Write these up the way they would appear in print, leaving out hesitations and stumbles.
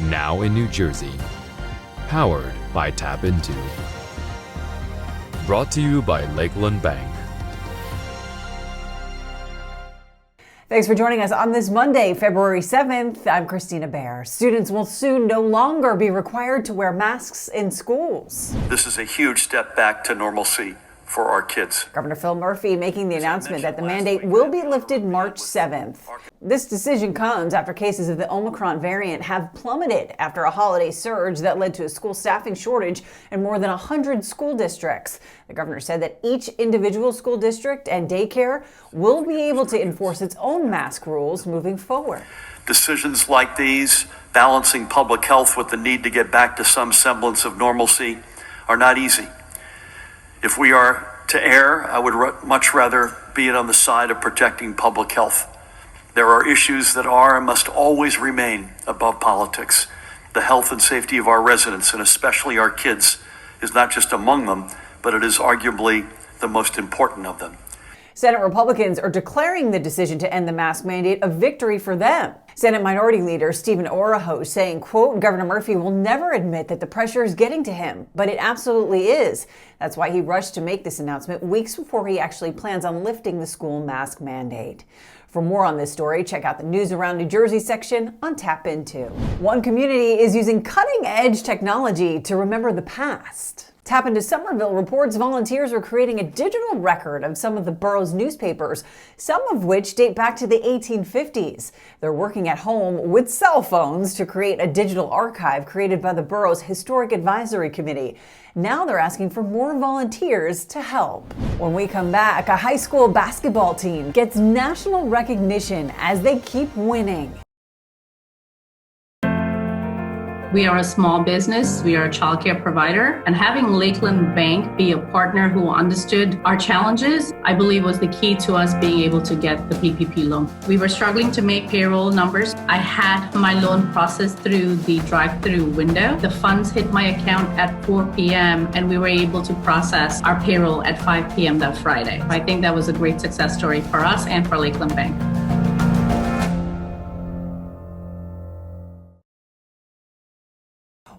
now in New Jersey. Powered by TAPinto. Brought to you by Lakeland Bank. Thanks for joining us on this Monday, February 7th. I'm Kristina Behr. Students will soon no longer be required to wear masks in schools. This is a huge step back to normalcy for our kids. Governor Phil Murphy making the announcement that the mandate will be lifted March 7th. This decision comes after cases of the Omicron variant have plummeted after a holiday surge that led to a school staffing shortage in more than 100 school districts. The governor said that each individual school district and daycare will be able to enforce its own mask rules moving forward. Decisions like these, balancing public health with the need to get back to some semblance of normalcy, are not easy. If we are to err, I would much rather be on the side of protecting public health. There are issues that are and must always remain above politics. The health and safety of our residents, and especially our kids, is not just among them, but it is arguably the most important of them. Senate Republicans are declaring the decision to end the mask mandate a victory for them. Senate Minority Leader Stephen Oraho saying, quote, Governor Murphy will never admit that the pressure is getting to him, but it absolutely is. That's why he rushed to make this announcement weeks before he actually plans on lifting the school mask mandate. For more on this story, check out the News Around New Jersey section on TAPinto. One community is using cutting-edge technology to remember the past. TAPinto Somerville reports volunteers are creating a digital record of some of the borough's newspapers, some of which date back to the 1850s. They're working at home with cell phones to create a digital archive created by the borough's Historic Advisory Committee. Now they're asking for more volunteers to help. When we come back, a high school basketball team gets national recognition as they keep winning. We are a small business, we are a childcare provider, and having Lakeland Bank be a partner who understood our challenges, I believe was the key to us being able to get the PPP loan. We were struggling to make payroll numbers. I had my loan processed through the drive-through window. The funds hit my account at 4 p.m. and we were able to process our payroll at 5 p.m. that Friday. I think that was a great success story for us and for Lakeland Bank.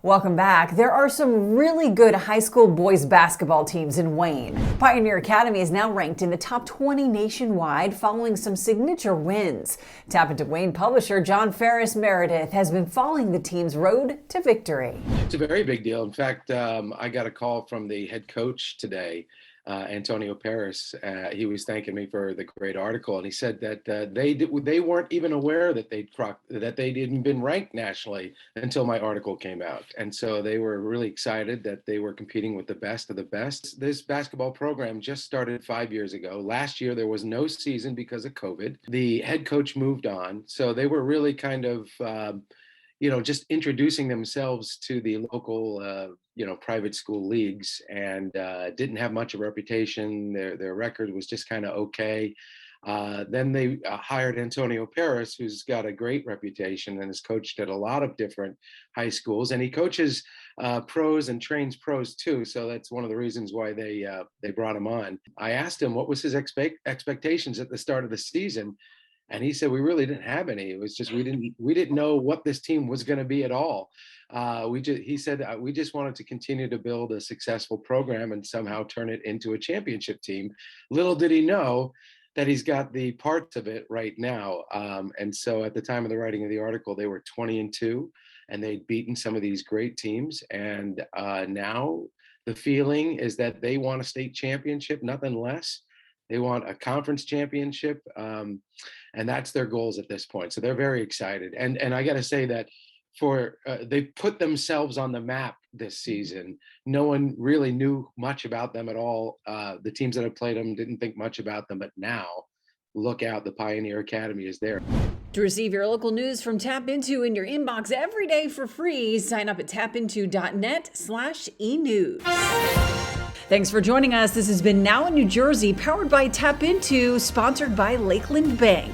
Welcome back. There are some really good high school boys basketball teams in Wayne. Pioneer Academy is now ranked in the top 20 nationwide following some signature wins. TAPinto Wayne publisher John Ferris Meredith has been following the team's road to victory. It's a very big deal. In fact, I got a call from the head coach today, Antonio Paris. He was thanking me for the great article, and he said that they weren't even aware that they'd even been ranked nationally until my article came out, and so they were really excited that they were competing with the best of the best. This basketball program just started 5 years ago. Last year there was no season because of COVID. The head coach moved on, so they were really kind of just introducing themselves to the local, private school leagues, and didn't have much of a reputation. Their record was just kind of okay. Then they hired Antonio Paris, who's got a great reputation and has coached at a lot of different high schools, and he coaches pros and trains pros too. So that's one of the reasons why they brought him on. I asked him what was his expectations at the start of the season. And he said, we really didn't have any. It was just, we didn't know what this team was going to be at all. He said, we just wanted to continue to build a successful program and somehow turn it into a championship team. Little did he know that he's got the parts of it right now. And so at the time of the writing of the article, they were 20-2, and they'd beaten some of these great teams. And now the feeling is that they want a state championship, nothing less. They want a conference championship, and that's their goals at this point. So they're very excited. And I got to say that they put themselves on the map this season. No one really knew much about them at all. The teams that have played them didn't think much about them, but now look out, the Pioneer Academy is there. To receive your local news from TAPinto in your inbox every day for free, sign up at tapinto.net/enews. Thanks for joining us. This has been Now in New Jersey, powered by TAPinto, sponsored by Lakeland Bank.